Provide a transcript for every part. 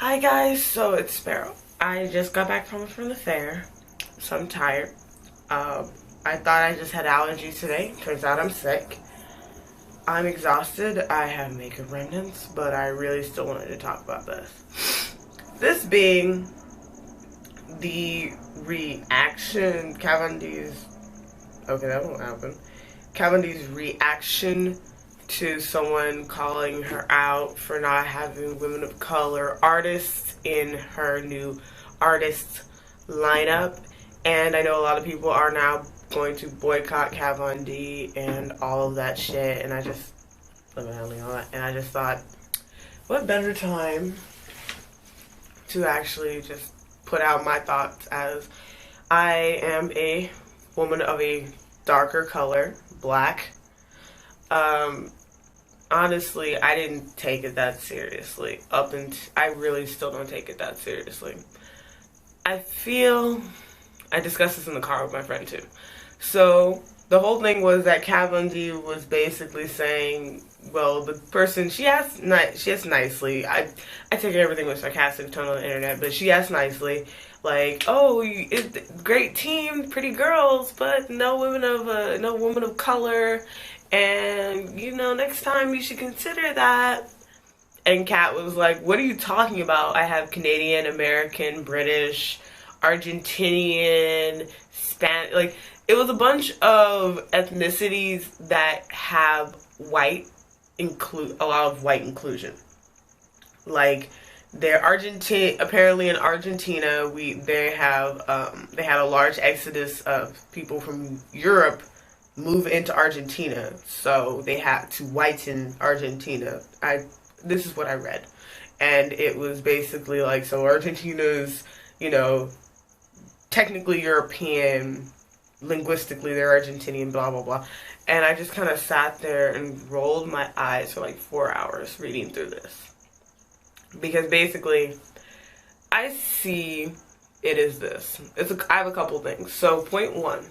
Hi guys, so it's Sparrow. I just got back from the fair, so I'm tired. I thought I just had allergies today. Turns out I'm sick. I'm exhausted. I have makeup remnants, but I really still wanted to talk about this. This being the reaction, Cavendi's. Okay, that won't happen. Cavendi's reaction to someone calling her out for not having women of color artists in her new artist lineup. And I know a lot of people are now going to boycott Kat Von D and all of that shit. And I just, and I just thought, what better time to actually just put out my thoughts, as I am a woman of a darker color, black. Um, Honestly, I didn't take it that seriously. I really still don't take it that seriously. I discussed this in the car with my friend too. So the whole thing was that Kat Von D was basically saying, well, the person she asked nicely. I take everything with sarcastic tone on the internet, but she asked nicely, like, "Oh, great team, pretty girls, but no woman of color, and next time you should consider that." And Kat was like, "What are you talking about? I have Canadian, American, British, Argentinian, Spanish. Like, it was a bunch of ethnicities that have a lot of white inclusion. Like, they're Argentine. Apparently, in Argentina, they had a large exodus of people from Europe move into Argentina, so they had to whiten Argentina. This is what I read, and it was basically like, so Argentina's, technically European, linguistically they're Argentinian, blah blah blah. And I just kind of sat there and rolled my eyes for like 4 hours reading through this, because basically I see it as this. I have a couple things. So point one,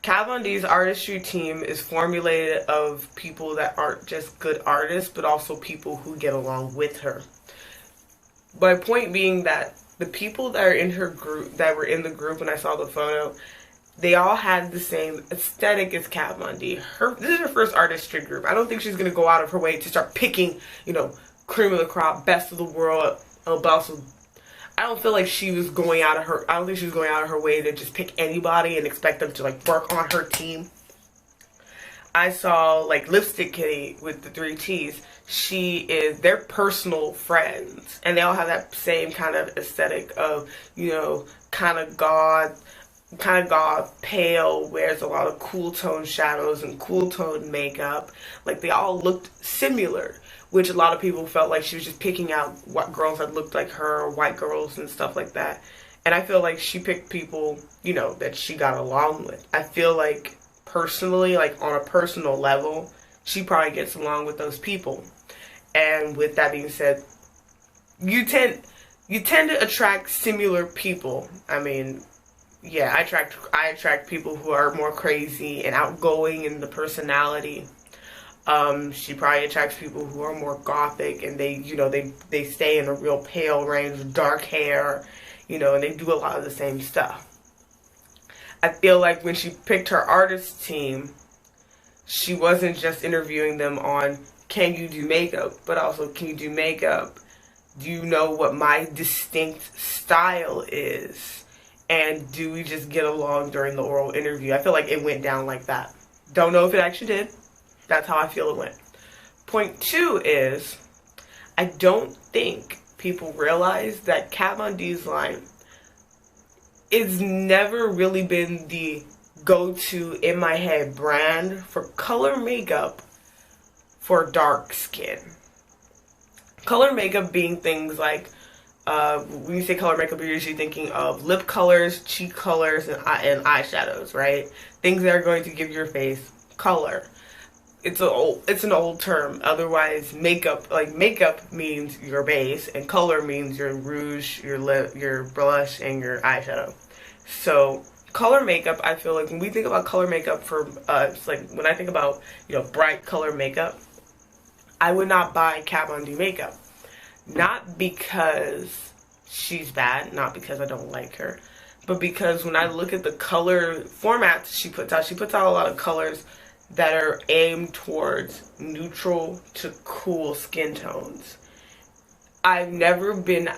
Kat Von D's artistry team is formulated of people that aren't just good artists, but also people who get along with her. My point being that the people that are in her group, that were in the group when I saw the photo, they all had the same aesthetic as Kat Von D. This is her first artistry group. I don't think she's going to go out of her way to start picking, cream of the crop, best of the world, but also I don't feel like she was going out of her. I don't think she was going out of her way to just pick anybody and expect them to work on her team. I saw Lipstick Kitty with the 3 T's. They're personal friends, and they all have that same kind of aesthetic of kind of goth, pale, wears a lot of cool tone shadows and cool tone makeup. Like, they all looked similar, which a lot of people felt like she was just picking out what girls that looked like her, or white girls and stuff like that. And I feel like she picked people, that she got along with. I feel like personally, on a personal level, she probably gets along with those people. And with that being said, you tend to attract similar people. I mean, yeah, I attract people who are more crazy and outgoing in the personality. She probably attracts people who are more gothic, and they stay in a real pale range with dark hair, and they do a lot of the same stuff. I feel like when she picked her artist team, she wasn't just interviewing them on, can you do makeup, but also, can you do makeup? Do you know what my distinct style is? And do we just get along during the oral interview? I feel like it went down like that. Don't know if it actually did. That's how I feel it went. Point two is, I don't think people realize that Kat Von D's line is never really been the go-to, in my head, brand for color makeup for dark skin. Color makeup being things like, when you say color makeup, you're usually thinking of lip colors, cheek colors, and eyeshadows, right? Things that are going to give your face color. It's an old term. Otherwise, makeup means your base, and color means your rouge, your lip, your blush, and your eyeshadow. So color makeup, I feel like when we think about color makeup for us, when I think about bright color makeup, I would not buy Kat Von D makeup. Not because she's bad, not because I don't like her, but because when I look at the color formats she puts out a lot of colors that are aimed towards neutral to cool skin tones. I've never been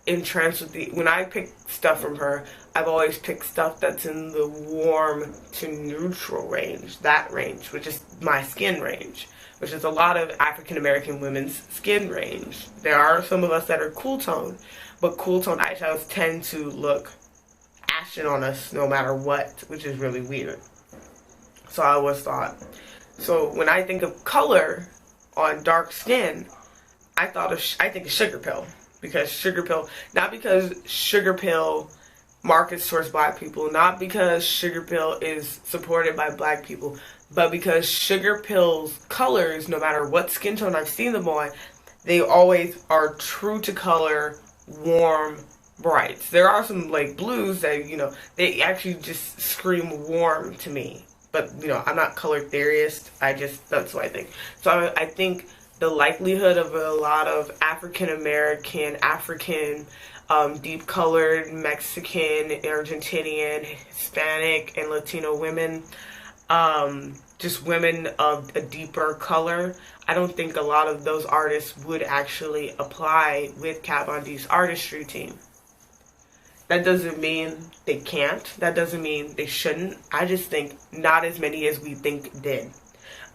entranced with when I pick stuff from her, I've always picked stuff that's in the warm to neutral range, that range, which is my skin range, which is a lot of African American women's skin range. There are some of us that are cool tone, but cool tone eyeshadows tend to look ashen on us no matter what, which is really weird. So I always thought, so when I think of color on dark skin, I think of Sugar Pill. Because Sugar Pill, not because Sugar Pill markets towards black people, not because Sugar Pill is supported by black people, but because Sugar Pill's colors, no matter what skin tone I've seen them on, they always are true to color, warm, brights. There are some like blues that, they actually just scream warm to me. But, I'm not color theorist. That's what I think. So I think the likelihood of a lot of African American, deep colored, Mexican, Argentinian, Hispanic, and Latino women, just women of a deeper color, I don't think a lot of those artists would actually apply with Kat Von D's artistry team. That doesn't mean they can't. That doesn't mean they shouldn't. I just think not as many as we think did.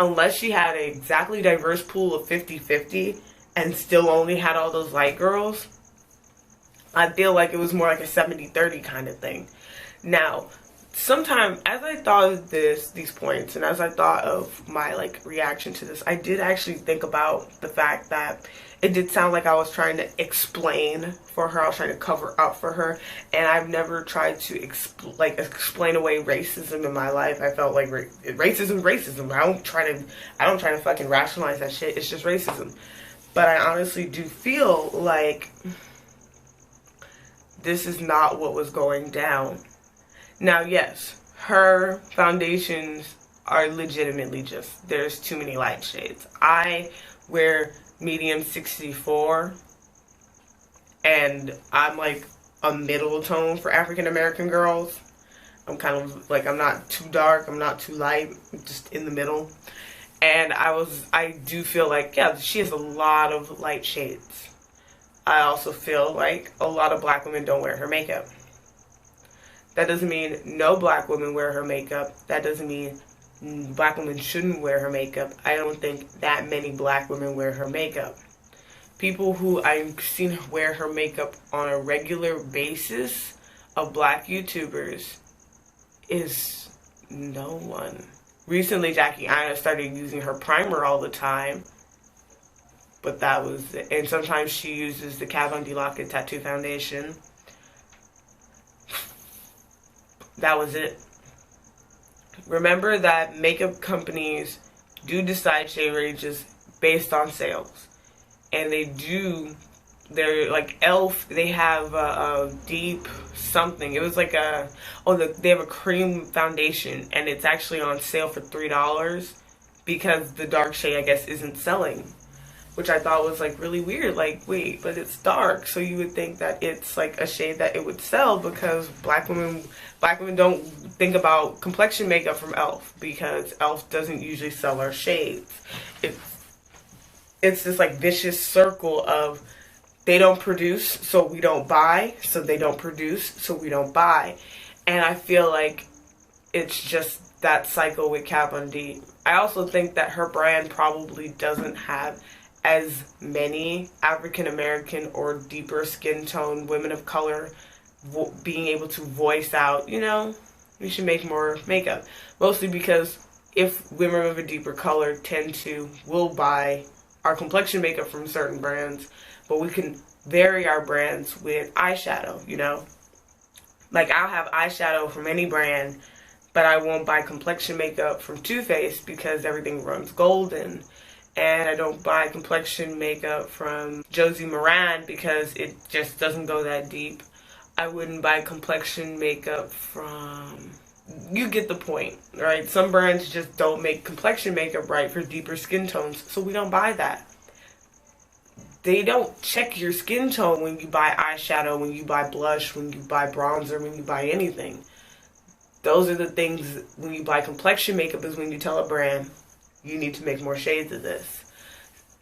Unless she had an exactly diverse pool of 50-50 and still only had all those light girls, I feel like it was more like a 70-30 kind of thing. Now, sometimes as I thought of these points, and as I thought of my reaction to this, I did actually think about the fact that it did sound like I was trying to explain for her. I was trying to cover up for her, and I've never tried to explain away racism in my life. I felt like racism. I don't try to fucking rationalize that shit. It's just racism. But I honestly do feel like this is not what was going down. Now, yes, her foundations are legitimately there's too many light shades. I wear medium 64, and I'm like a middle tone for African American girls. I'm kind of I'm not too dark, I'm not too light, I'm just in the middle. And I do feel like, yeah, she has a lot of light shades. I also feel like a lot of black women don't wear her makeup. That doesn't mean no black women wear her makeup. That doesn't mean black women shouldn't wear her makeup. I don't think that many black women wear her makeup. People who I've seen wear her makeup on a regular basis of black YouTubers is no one. Recently, Jackie Aina started using her primer all the time, but that was it. And sometimes she uses the Kat Von D Lock-It Tattoo Foundation. That was it. Remember that makeup companies do decide shade ranges based on sales. And they're like e.l.f., they have a deep something. It was they have a cream foundation, and it's actually on sale for $3 because the dark shade, I guess, isn't selling. Which I thought was really weird. Wait, but it's dark, so you would think that it's a shade that it would sell, because black women don't think about complexion makeup from e.l.f. because e.l.f. doesn't usually sell our shades. It's this vicious circle of they don't produce, so we don't buy, so they don't produce, so we don't buy. And I feel like it's just that cycle with Kat Von D. I also think that her brand probably doesn't have as many African American or deeper skin tone women of color being able to voice out, we should make more makeup. Mostly because if women of a deeper color will buy our complexion makeup from certain brands, but we can vary our brands with eyeshadow, I'll have eyeshadow from any brand, but I won't buy complexion makeup from Too Faced because everything runs golden. And I don't buy complexion makeup from Josie Maran because it just doesn't go that deep. I wouldn't buy complexion makeup from... You get the point, right? Some brands just don't make complexion makeup right for deeper skin tones, so we don't buy that. they don't check your skin tone when you buy eyeshadow, when you buy blush, when you buy bronzer, when you buy anything. Those are the things when you buy complexion makeup is when you tell a brand, you need to make more shades of this.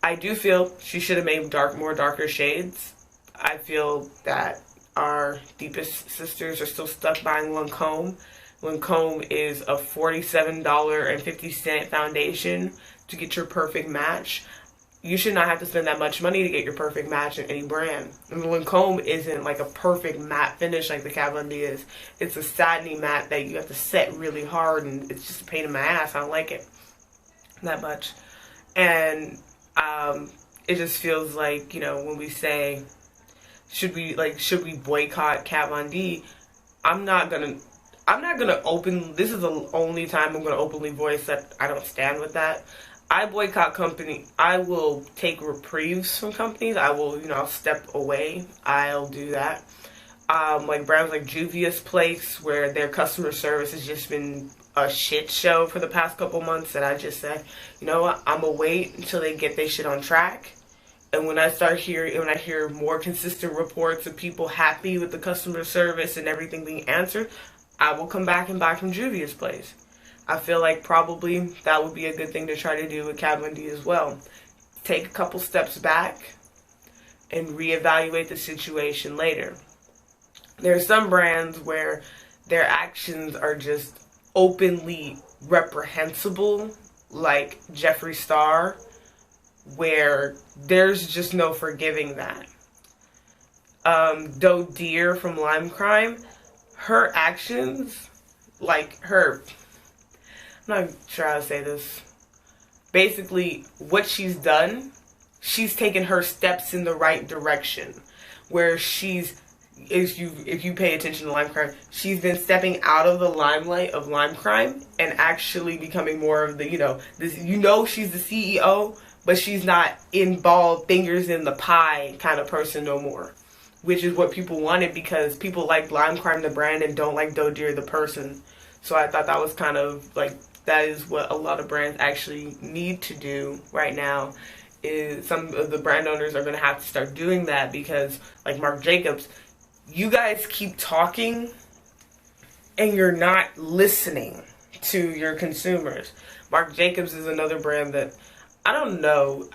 I do feel she should have made more darker shades. I feel that our deepest sisters are still stuck buying Lancome. Lancome is a $47.50 foundation to get your perfect match. You should not have to spend that much money to get your perfect match in any brand. And Lancome isn't like a perfect matte finish like the Kat Von D is. It's a satiny matte that you have to set really hard, and it's just a pain in my ass. I don't like it that much. And it just feels like, when we say, should we boycott Kat Von D? I'm not gonna this is the only time I'm gonna openly voice that I don't stand with that. I boycott company. I will take reprieves from companies. I will, I'll step away. I'll do that. Like brands like Juvia's Place, where their customer service has just been a shit show for the past couple months, and I just said, you know what, I'm gonna wait until they get their shit on track. And when I hear more consistent reports of people happy with the customer service and everything being answered, I will come back and buy from Juvia's Place. I feel like probably that would be a good thing to try to do with Kat Von D as well. Take a couple steps back and reevaluate the situation later. There are some brands where their actions are just openly reprehensible, like Jeffree Star, where there's just no forgiving that. Doe Deer from Lime Crime, her actions, I'm not sure how to say this. Basically, what she's done, she's taken her steps in the right direction. Where if you pay attention to Lime Crime, she's been stepping out of the limelight of Lime Crime and actually becoming more of the, she's the CEO, but she's not involved, fingers in the pie kind of person no more. Which is what people wanted, because people like Lime Crime the brand and don't like Doe Deer the person. So I thought that was kind of that is what a lot of brands actually need to do right now. Is some of the brand owners are going to have to start doing that, because like Marc Jacobs, you guys keep talking and you're not listening to your consumers. Marc Jacobs is another brand that I don't know.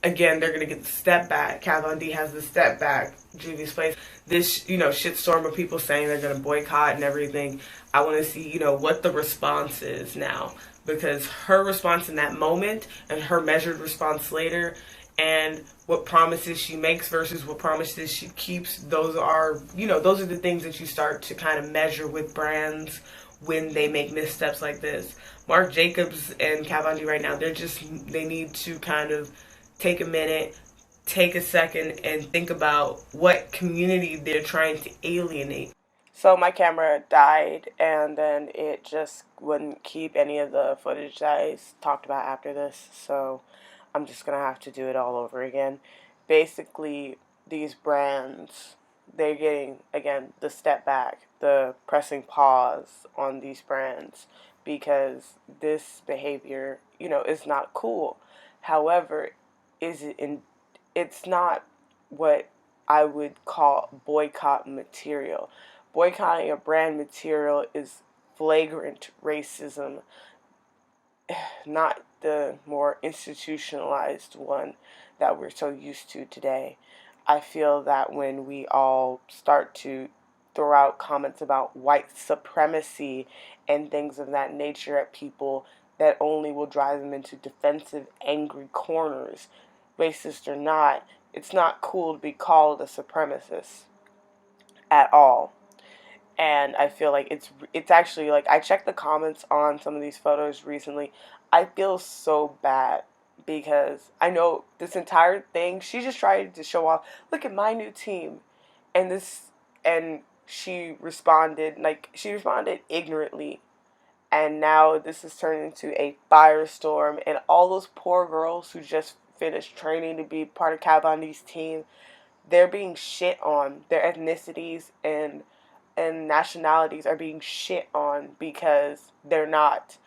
They're going to get the step back. Kat Von D has the step back. Juvia's Place. This, shitstorm of people saying they're going to boycott and everything. I want to see, what the response is now. Because her response in that moment and her measured response later, and what promises she makes versus what promises she keeps, those are the things that you start to kind of measure with brands when they make missteps like this. Marc Jacobs and Kat Von D right now, they need to kind of take a minute, take a second, and think about what community they're trying to alienate. So my camera died, and then it just wouldn't keep any of the footage that I talked about after this, so I'm just going to have to do it all over again. Basically, these brands, they're getting, again, the step back, the pressing pause on these brands, because this behavior, is not cool. However, it's not what I would call boycott material. Boycotting a brand material is flagrant racism, not the more institutionalized one that we're so used to today. I feel that when we all start to throw out comments about white supremacy and things of that nature at people, that only will drive them into defensive, angry corners, racist or not. It's not cool to be called a supremacist at all. And I feel like it's actually, I checked the comments on some of these photos recently. I feel so bad, because I know this entire thing, she just tried to show off, look at my new team. And she responded ignorantly. And now this has turned into a firestorm, and all those poor girls who just finished training to be part of Kat Von D's team, they're being shit on. Their ethnicities and nationalities are being shit on because they're not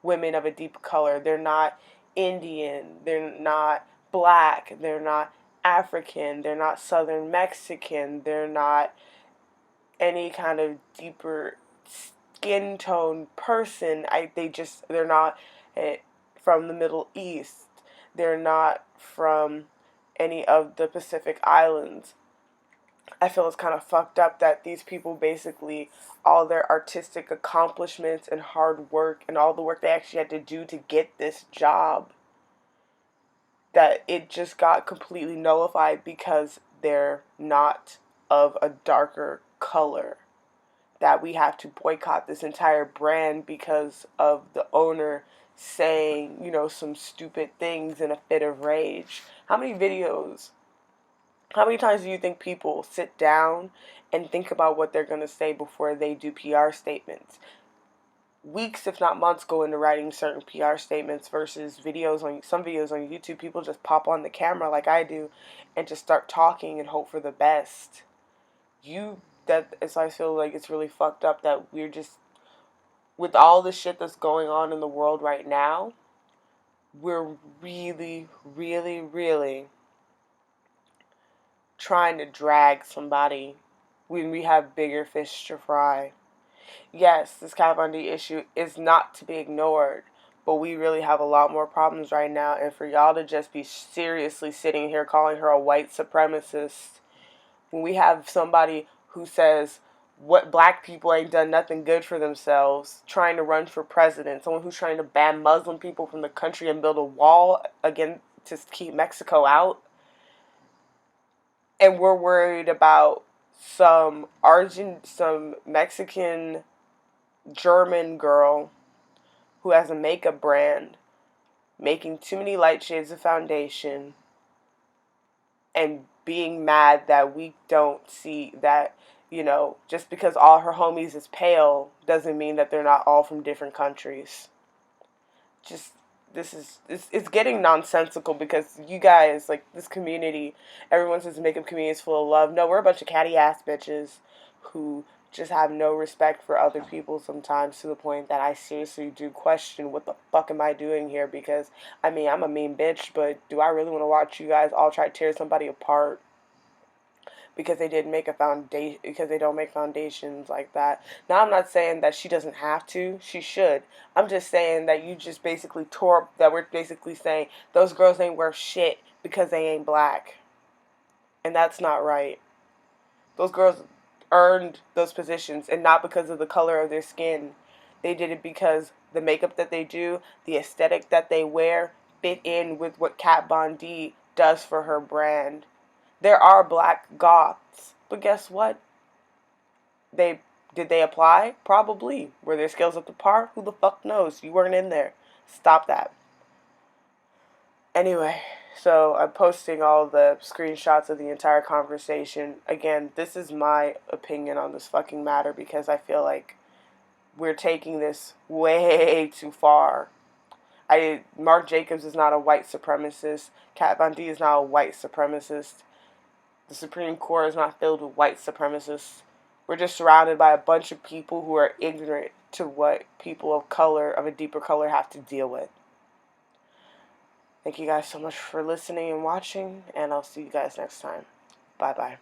women of a deep color. They're not Indian. They're not black. They're not African, they're not Southern Mexican, they're not any kind of deeper skin tone person. They're not from the Middle East. They're not from any of the Pacific Islands. I feel it's kind of fucked up that these people basically, all their artistic accomplishments and hard work and all the work they actually had to do to get this job, that it just got completely nullified because they're not of a darker color. That we have to boycott this entire brand because of the owner saying, some stupid things in a fit of rage. How many times do you think people sit down and think about what they're going to say before they do PR statements? Weeks, if not months, go into writing certain PR statements versus some videos on YouTube. People just pop on the camera like I do and just start talking and hope for the best. I feel like it's really fucked up that we're just, with all the shit that's going on in the world right now, we're really, really, really trying to drag somebody when we have bigger fish to fry. Yes, this Kat Von D issue is not to be ignored, but we really have a lot more problems right now, and for y'all to just be seriously sitting here calling her a white supremacist when we have somebody who says what black people ain't done nothing good for themselves, trying to run for president, someone who's trying to ban Muslim people from the country and build a wall again to keep Mexico out, and we're worried about some Mexican German girl who has a makeup brand making too many light shades of foundation and being mad that we don't see that, just because all her homies is pale doesn't mean that they're not all from different countries. It's getting nonsensical because you guys, like, this community, everyone says the makeup community is full of love. No, we're a bunch of catty ass bitches who just have no respect for other people sometimes, to the point that I seriously do question what the fuck am I doing here, because I'm a mean bitch, but do I really want to watch you guys all try to tear somebody apart because they didn't make a foundation, because they don't make foundations like that? Now, I'm not saying that she doesn't have to. She should. I'm just saying that you just basically that we're basically saying those girls ain't worth shit because they ain't black. And that's not right. Those girls earned those positions, and not because of the color of their skin. They did it because the makeup that they do, the aesthetic that they wear, fit in with what Kat Von D does for her brand. There are black goths, but guess what? Did they apply? Probably. Were their skills up to par? Who the fuck knows? You weren't in there. Stop that. Anyway, so I'm posting all the screenshots of the entire conversation. Again, this is my opinion on this fucking matter because I feel like we're taking this way too far. Marc Jacobs is not a white supremacist. Kat Von D is not a white supremacist. The Supreme Court is not filled with white supremacists. We're just surrounded by a bunch of people who are ignorant to what people of a deeper color, have to deal with. Thank you guys so much for listening and watching, and I'll see you guys next time. Bye-bye.